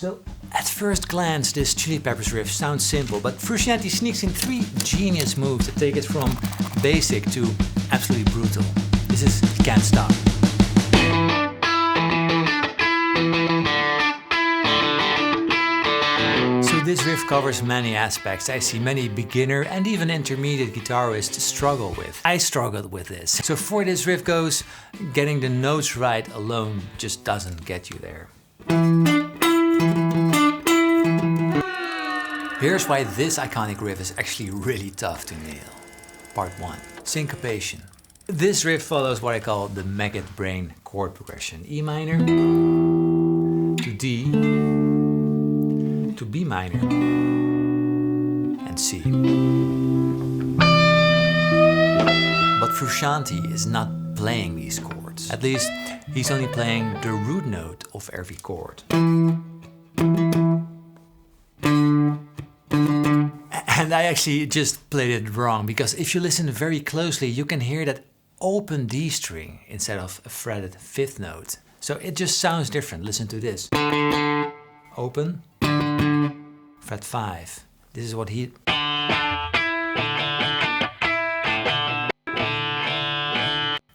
So at first glance this Chili Peppers riff sounds simple, but Frusciante sneaks in 3 genius moves that take it from basic to absolutely brutal. This is Can't Stop. So this riff covers many aspects I see many beginner and even intermediate guitarists struggle with. I struggled with this. So for this riff goes, getting the notes right alone just doesn't get you there. Here's why this iconic riff is actually really tough to nail. Part 1. Syncopation. This riff follows what I call the maggot brain chord progression. E minor to D to B minor and C. But Frusciante is not playing these chords. At least he's only playing the root note of every chord. And I actually just played it wrong, because if you listen very closely you can hear that open D string instead of a fretted 5th note. So it just sounds different. Listen to this. Open, fret 5. This is what he...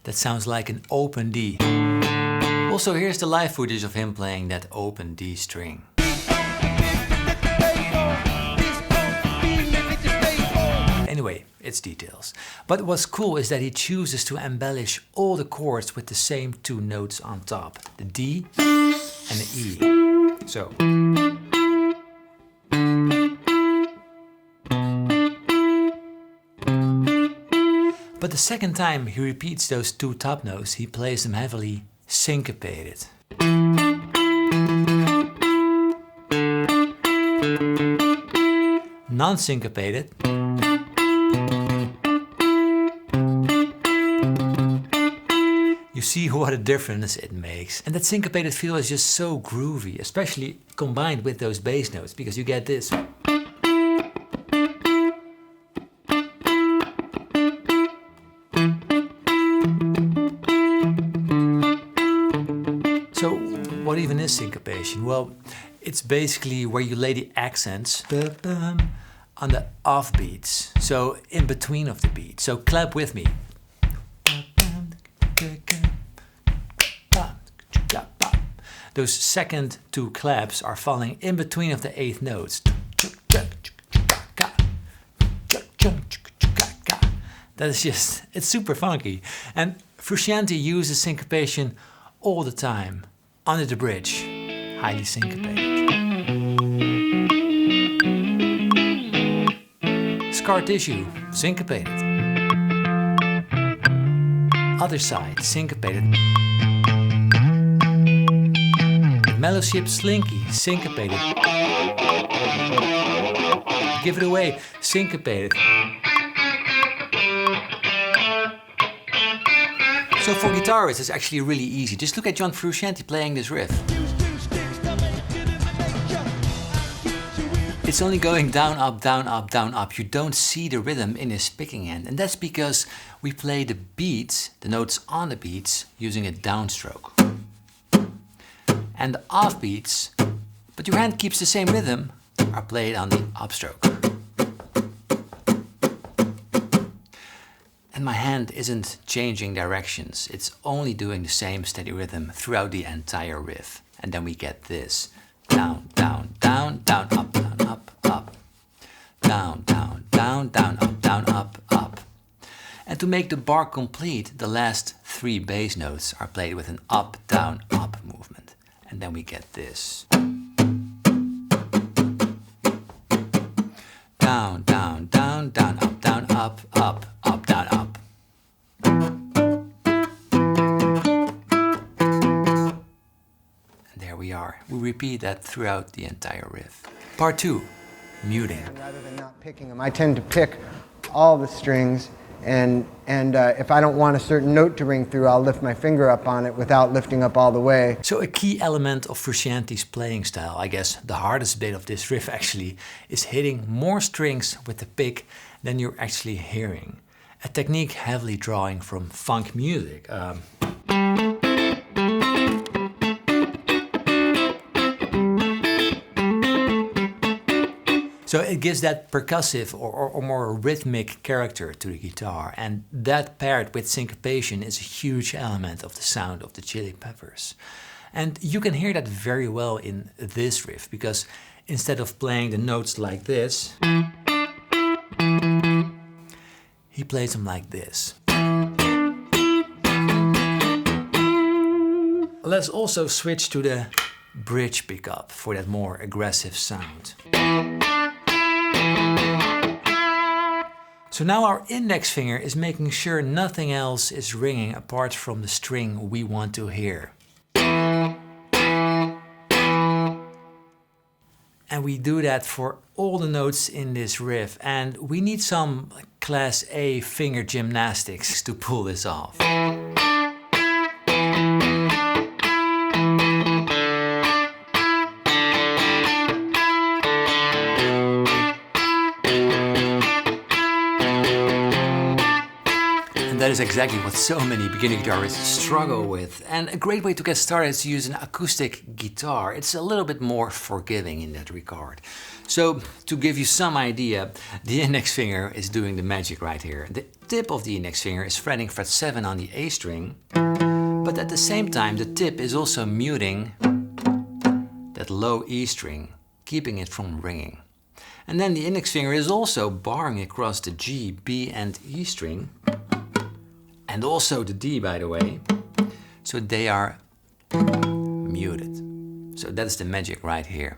That sounds like an open D. Also, here's the live footage of him playing that open D string. Anyway, it's details. But what's cool is that he chooses to embellish all the chords with the same 2 notes on top. The D and the E. So. But the second time he repeats those 2 top notes, he plays them heavily syncopated. Non-syncopated. You see what a difference it makes. And that syncopated feel is just so groovy, especially combined with those bass notes, because you get this. So what even is syncopation? Well, it's basically where you lay the accents on the off beats, so in between of the beats. So clap with me. Those second 2 claps are falling in between of the 8th notes. That is just, it's super funky. And Frusciante uses syncopation all the time. Under the bridge, highly syncopated. Scar tissue, syncopated. Other side, syncopated. Mellow ship slinky, syncopated. Give it away, syncopated. So for guitarists it's actually really easy. Just look at John Frusciante playing this riff. It's only going down, up, down, up, down, up. You don't see the rhythm in his picking hand. And that's because we play the beats, the notes on the beats, using a downstroke. And the off beats, but your hand keeps the same rhythm, are played on the upstroke. And my hand isn't changing directions, it's only doing the same steady rhythm throughout the entire riff. And then we get this. Down, down, down, down, up, down, up, up. Down, down, down, down, up, down, up, up. And to make the bar complete, the last 3 bass notes are played with an up, down, up movement. And then we get this. Down, down, down, down, up, down, up, up, up, down, up. And there we are. We repeat that throughout the entire riff. Part 2, muting. Rather than not picking them, I tend to pick all the strings. And if I don't want a certain note to ring through, I'll lift my finger up on it without lifting up all the way. So a key element of Frusciante's playing style, I guess the hardest bit of this riff actually, is hitting more strings with the pick than you're actually hearing. A technique heavily drawing from funk music. So it gives that percussive or more rhythmic character to the guitar, and that paired with syncopation is a huge element of the sound of the Chili Peppers. And you can hear that very well in this riff, because instead of playing the notes like this, he plays them like this. Let's also switch to the bridge pickup for that more aggressive sound. So now our index finger is making sure nothing else is ringing apart from the string we want to hear. And we do that for all the notes in this riff, and we need some class A finger gymnastics to pull this off. That is exactly what so many beginner guitarists struggle with. And a great way to get started is to use an acoustic guitar. It's a little bit more forgiving in that regard. So to give you some idea, the index finger is doing the magic right here. The tip of the index finger is fretting fret 7 on the A string, but at the same time the tip is also muting that low E string, keeping it from ringing. And then the index finger is also barring across the G, B and E string, and also the D, by the way, so they are muted. So that's the magic right here.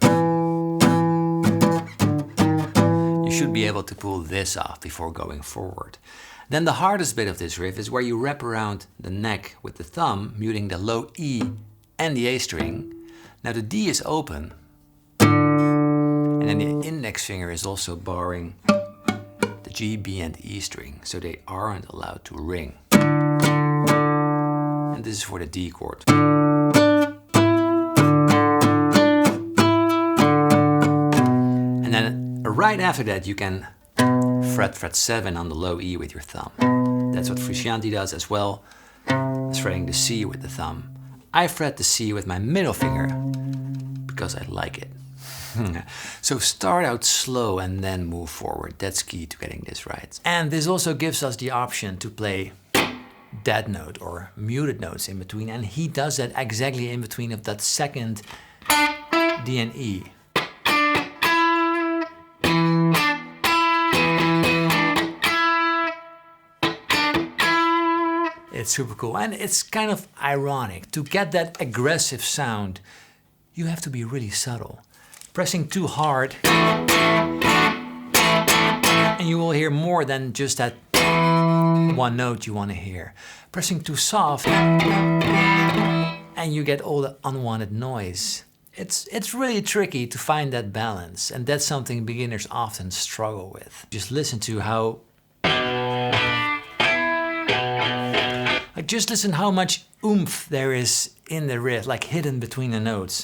You should be able to pull this off before going forward. Then the hardest bit of this riff is where you wrap around the neck with the thumb, muting the low E and the A string. Now the D is open, and then the index finger is also barring the G, B and E string, so they aren't allowed to ring. And this is for the D chord. And then right after that you can fret 7 on the low E with your thumb. That's what Frusciante does as well as fretting the C with the thumb. I fret the C with my middle finger because I like it. So start out slow and then move forward. That's key to getting this right. And this also gives us the option to play dead note or muted notes in between, and he does that exactly in between of that second D and E. It's super cool, and it's kind of ironic. To get that aggressive sound, you have to be really subtle. Pressing too hard, and you will hear more than just that one note you want to hear. Pressing too soft, and you get all the unwanted noise. It's really tricky to find that balance, and that's something beginners often struggle with. Just listen to how... just listen how much oomph there is in the riff, like hidden between the notes.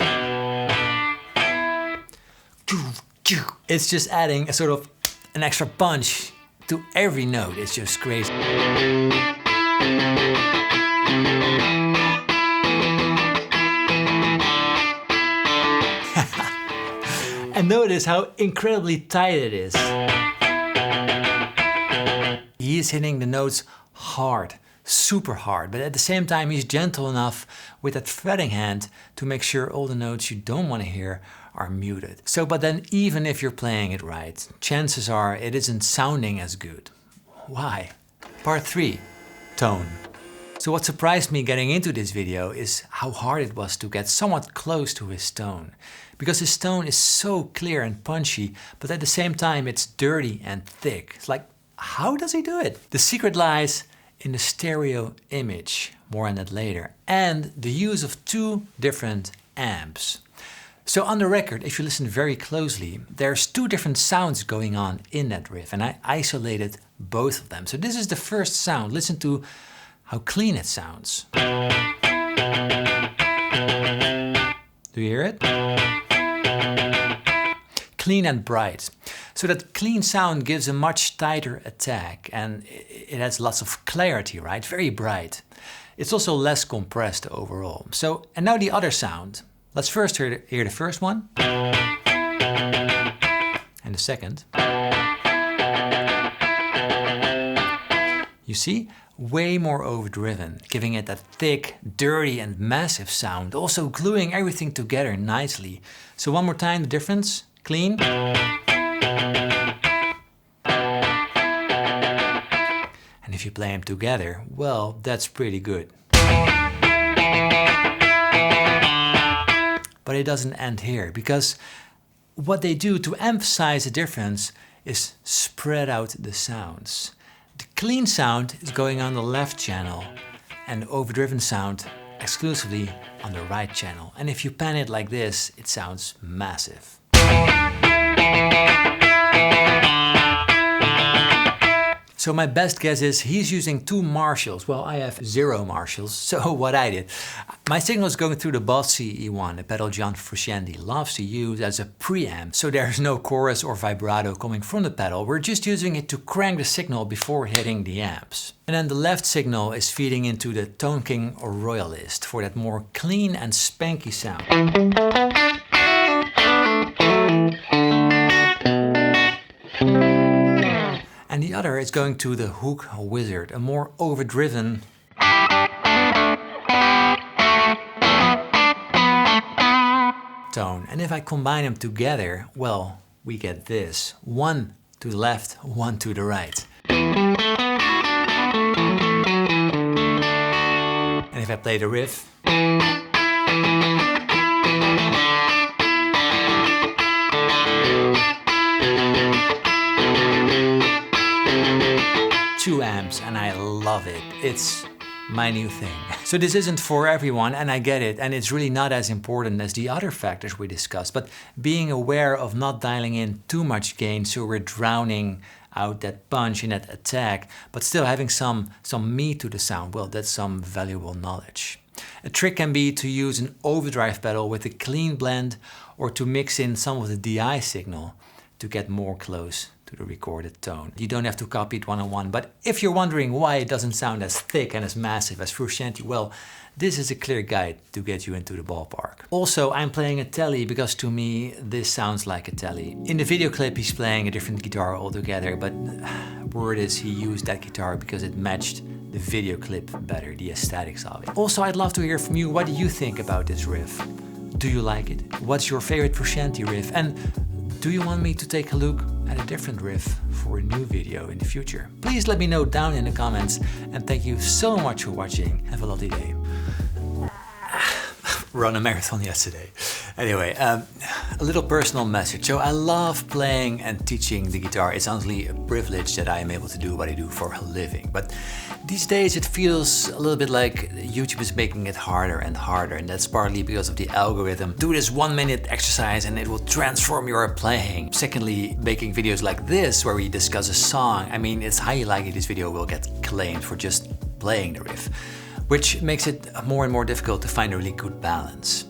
It's just adding a sort of an extra punch to every note. It's just crazy. And notice how incredibly tight it is. He is hitting the notes hard, super hard, but at the same time he's gentle enough with that fretting hand to make sure all the notes you don't want to hear are muted. So, but then even if you're playing it right, chances are it isn't sounding as good. Why? Part 3, tone. So what surprised me getting into this video is how hard it was to get somewhat close to his tone. Because his tone is so clear and punchy, but at the same time it's dirty and thick. It's like, how does he do it? The secret lies in the stereo image, more on that later, and the use of 2 different amps. So on the record, if you listen very closely, there's 2 different sounds going on in that riff, and I isolated both of them. So this is the first sound. Listen to how clean it sounds. Do you hear it? Clean and bright. So that clean sound gives a much tighter attack, and it has lots of clarity, right? Very bright. It's also less compressed overall. So, and now the other sound. Let's first hear the first one. And the second. You see? Way more overdriven, giving it that thick, dirty and massive sound, also gluing everything together nicely. So one more time, the difference, clean. And if you play them together, well, that's pretty good. But it doesn't end here, because what they do to emphasize the difference is spread out the sounds. The clean sound is going on the left channel and the overdriven sound exclusively on the right channel. And if you pan it like this, it sounds massive. So my best guess is he's using 2 Marshalls. Well, I have 0 Marshalls, so what I did. My signal is going through the Boss CE1, a pedal John Frusciante loves to use as a preamp. So there's no chorus or vibrato coming from the pedal. We're just using it to crank the signal before hitting the amps. And then the left signal is feeding into the Tone King or Royalist for that more clean and spanky sound. And the other is going to the Hook Wizard, a more overdriven tone. And if I combine them together, well, we get this. 1 to the left, 1 to the right. And if I play the riff, 2 amps, and I love it. It's my new thing. So this isn't for everyone, and I get it, and it's really not as important as the other factors we discussed, but being aware of not dialing in too much gain so we're drowning out that punch in that attack, but still having some meat to the sound, well, that's some valuable knowledge. A trick can be to use an overdrive pedal with a clean blend or to mix in some of the DI signal to get more close to the recorded tone. You don't have to copy it one-on-one, but if you're wondering why it doesn't sound as thick and as massive as Frusciante, well, this is a clear guide to get you into the ballpark. Also, I'm playing a Tele because to me, this sounds like a Tele. In the video clip, he's playing a different guitar altogether, but word is he used that guitar because it matched the video clip better, the aesthetics of it. Also, I'd love to hear from you. What do you think about this riff? Do you like it? What's your favorite Frusciante riff? And do you want me to take a look at a different riff for a new video in the future? Please let me know down in the comments, and thank you so much for watching. Have a lovely day. Run a marathon yesterday. Anyway, a little personal message. So I love playing and teaching the guitar. It's honestly a privilege that I am able to do what I do for a living. But these days it feels a little bit like YouTube is making it harder and harder, and that's partly because of the algorithm. Do this 1-minute exercise and it will transform your playing. Secondly, making videos like this where we discuss a song. I mean, it's highly likely this video will get claimed for just playing the riff, which makes it more and more difficult to find a really good balance.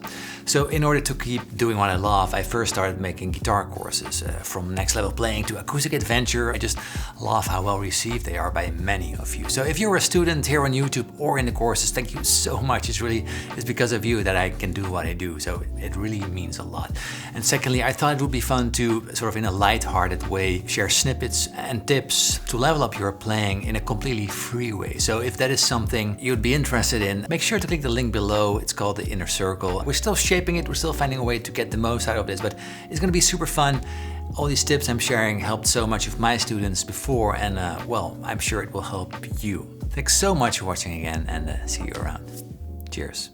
So in order to keep doing what I love, I first started making guitar courses, from next level playing to acoustic adventure. I just love how well received they are by many of you. So if you're a student here on YouTube or in the courses, thank you so much. It's because of you that I can do what I do. So it really means a lot. And secondly, I thought it would be fun to sort of in a light-hearted way share snippets and tips to level up your playing in a completely free way. So if that is something you'd be interested in, make sure to click the link below. It's called the Inner Circle. We're still shaping it, we're still finding a way to get the most out of this, but it's gonna be super fun. All these tips I'm sharing helped so much of my students before, and well, I'm sure it will help you. Thanks so much for watching again, and see you around. Cheers.